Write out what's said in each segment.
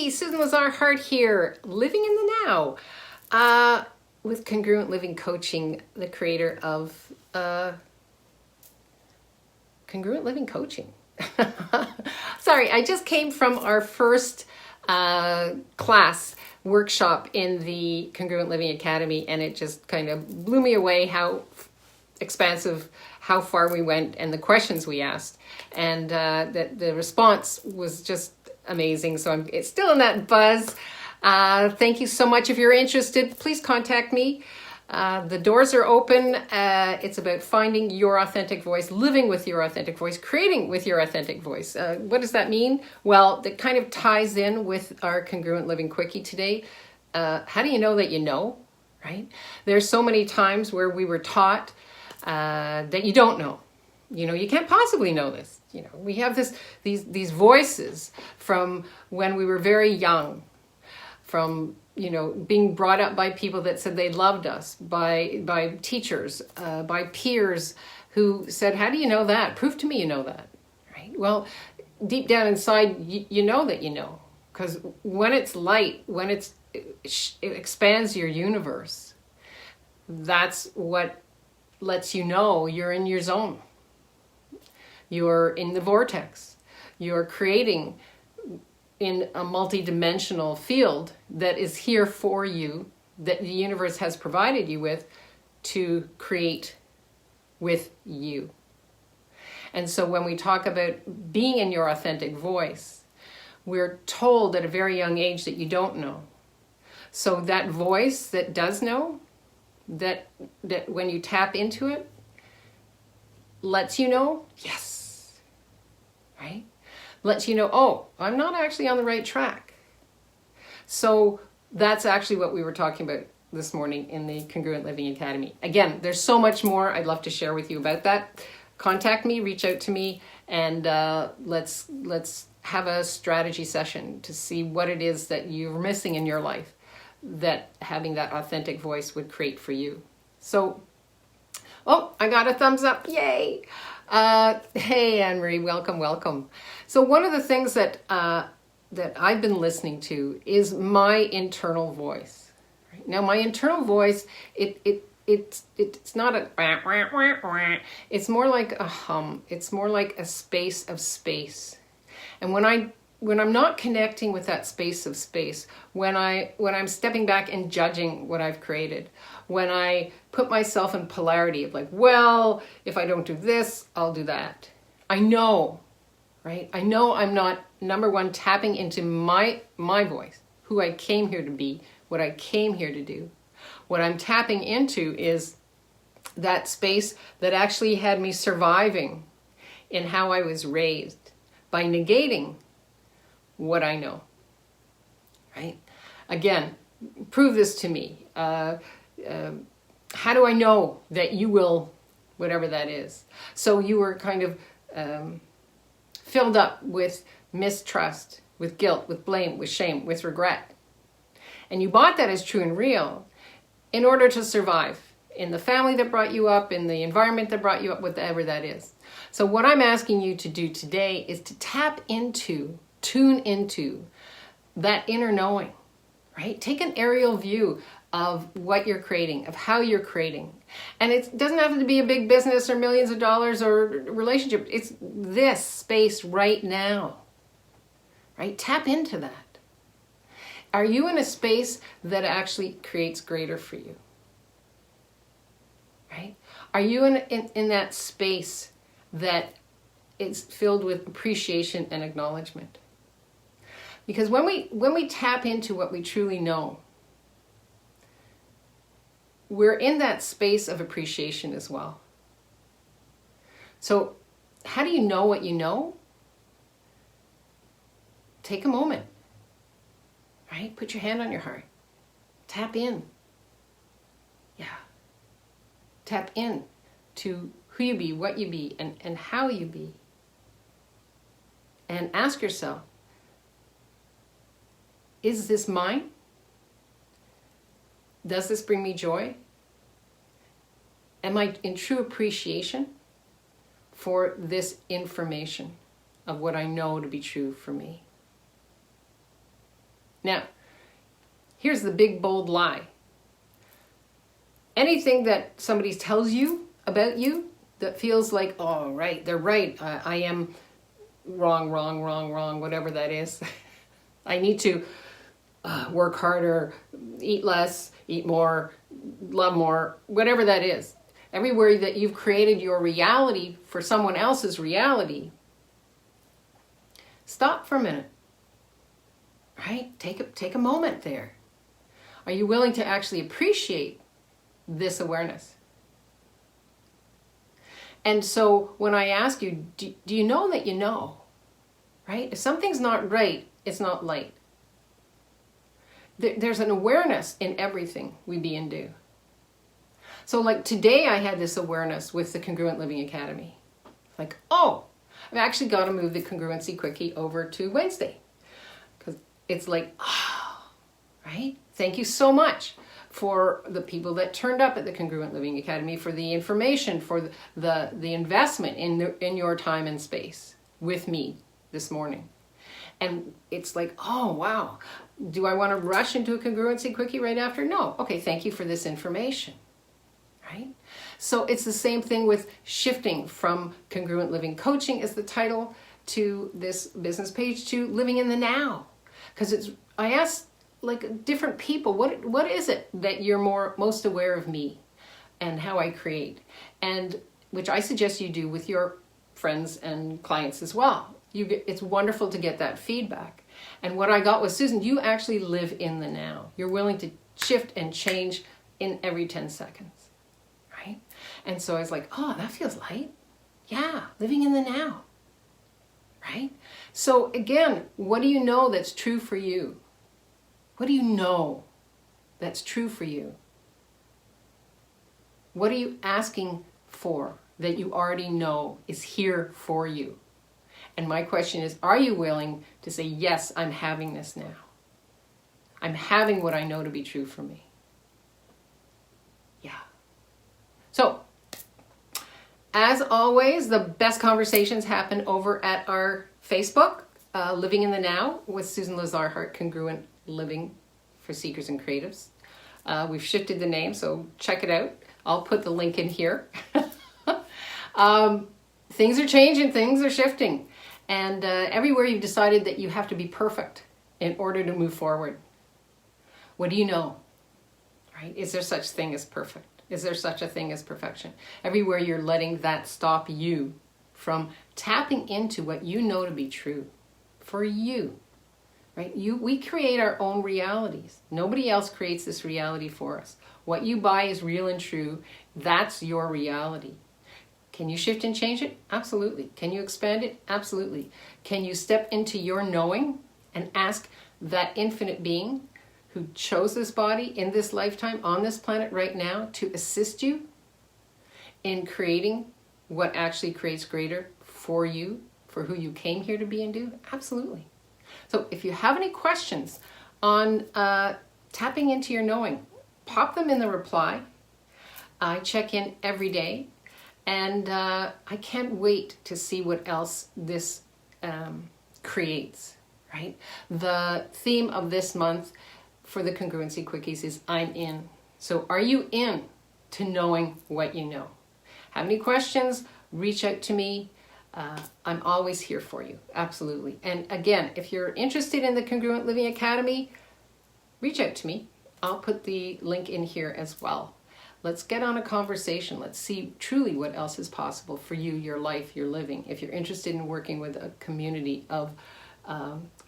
Quickie, Susan Lazar-Hart here, living in the now with Congruent Living Coaching, the creator of Congruent Living Coaching. Sorry, I just came from our first class workshop in the Congruent Living Academy, and it just kind of blew me away how expansive, how far we went, and the questions we asked, and the response was just amazing. So it's still in that buzz. Thank you so much. If you're interested, please contact me. The doors are open. It's about finding your authentic voice, living with your authentic voice, creating with your authentic voice. What does that mean? Well, that kind of ties in with our Congruent Living Quickie today. How do you know that you know, right? There's so many times where we were taught that you don't know. You know, you can't possibly know this. You know, we have these voices from when we were very young, from, you know, being brought up by people that said they loved us, by teachers, by peers who said, how do you know that? Prove to me you know that, right? Well, deep down inside, you know that you know, because when it's light, when it expands your universe, that's what lets you know you're in your zone. You're in the vortex. You're creating in a multidimensional field that is here for you, that the universe has provided you with to create with you. And so when we talk about being in your authentic voice, we're told at a very young age that you don't know. So that voice that does know, that when you tap into it, lets you know, yes, right? Lets you know, oh, I'm not actually on the right track. So that's actually what we were talking about this morning in the Congruent Living Academy. Again, there's so much more I'd love to share with you about that. Contact me, reach out to me, and let's have a strategy session to see what it is that you're missing in your life that having that authentic voice would create for you. So, oh, I got a thumbs up, yay! Hey, Anne-Marie, welcome. So one of the things that I've been listening to is my internal voice. Right? Now, my internal voice, it's not a it's more like a hum. It's more like a space of space. And when I'm not connecting with that space of space, when I'm stepping back and judging what I've created, when I put myself in polarity of like, well, if I don't do this, I'll do that. I know, right? I know I'm not, number one, tapping into my voice, who I came here to be, what I came here to do. What I'm tapping into is that space that actually had me surviving in how I was raised by negating what I know, right? Again, prove this to me. How do I know that you will, whatever that is? So you were kind of filled up with mistrust, with guilt, with blame, with shame, with regret. And you bought that as true and real in order to survive in the family that brought you up, in the environment that brought you up, whatever that is. So what I'm asking you to do today is to tune into that inner knowing, right? Take an aerial view of what you're creating, of how you're creating. And it doesn't have to be a big business or millions of dollars or relationship. It's this space right now, right? Tap into that. Are you in a space that actually creates greater for you, right? Are you in that space that is filled with appreciation and acknowledgement? Because when we tap into what we truly know, we're in that space of appreciation as well. So how do you know what you know? Take a moment, right? Put your hand on your heart. Tap in. Yeah. Tap in to who you be, what you be, and how you be. And ask yourself, is this mine? Does this bring me joy? Am I in true appreciation for this information of what I know to be true for me? Now, here's the big, bold lie. Anything that somebody tells you about you that feels like, oh, right, they're right, I am wrong, whatever that is. I need to work harder, eat less, eat more, love more, whatever that is. Everywhere that you've created your reality for someone else's reality, stop for a minute, right? Take a moment there. Are you willing to actually appreciate this awareness? And so when I ask you, do you know that you know, right? If something's not right, it's not light. There's an awareness in everything we be and do. So like today I had this awareness with the Congruent Living Academy. Like, oh, I've actually got to move the Congruency Quickie over to Wednesday. Because it's like, oh, right? Thank you so much for the people that turned up at the Congruent Living Academy, for the information, for the investment in your time and space with me this morning. And it's like, oh, wow. Do I want to rush into a Congruency Quickie right after? No. Okay, thank you for this information. Right? So it's the same thing with shifting from Congruent Living Coaching as the title to this business page to Living in the Now. Because I asked like different people, what is it that you're most aware of me and how I create? And which I suggest you do with your friends and clients as well. It's wonderful to get that feedback. And what I got was, Susan, you actually live in the now. You're willing to shift and change in every 10 seconds. Right? And so I was like, oh, that feels light. Yeah, living in the now. Right? So again, what do you know that's true for you? What do you know that's true for you? What are you asking for that you already know is here for you? And my question is, are you willing to say, yes, I'm having this now? I'm having what I know to be true for me. Yeah. So, as always, the best conversations happen over at our Facebook, Living in the Now with Susan Lazar-Hart, Congruent Living for Seekers and Creatives. We've shifted the name, so check it out. I'll put the link in here. Things are changing, things are shifting. And everywhere you've decided that you have to be perfect in order to move forward. What do you know? Right? Is there such thing as perfect? Is there such a thing as perfection? Everywhere you're letting that stop you from tapping into what you know to be true for you. Right? We create our own realities. Nobody else creates this reality for us. What you buy is real and true. That's your reality. Can you shift and change it? Absolutely. Can you expand it? Absolutely. Can you step into your knowing and ask that infinite being who chose this body in this lifetime on this planet right now to assist you in creating what actually creates greater for you, for who you came here to be and do? Absolutely. So if you have any questions on tapping into your knowing, pop them in the reply. I check in every day. And I can't wait to see what else this creates, right? The theme of this month for the Congruency Quickies is I'm in. So are you in to knowing what you know? Have any questions? Reach out to me. I'm always here for you, absolutely. And again, if you're interested in the Congruent Living Academy, reach out to me. I'll put the link in here as well. Let's get on a conversation. Let's see truly what else is possible for you, your life, your living. If you're interested in working with a community of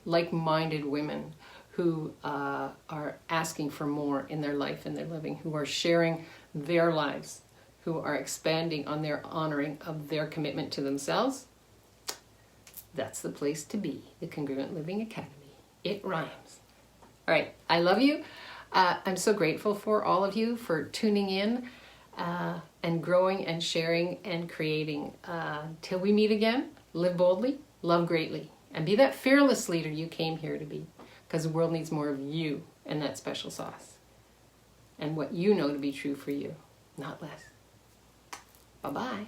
like-minded women who are asking for more in their life and their living, who are sharing their lives, who are expanding on their honoring of their commitment to themselves, that's the place to be, the Congruent Living Academy. It rhymes. All right, I love you. I'm so grateful for all of you for tuning in and growing and sharing and creating. Till we meet again, live boldly, love greatly, and be that fearless leader you came here to be, because the world needs more of you and that special sauce and what you know to be true for you, not less. Bye-bye.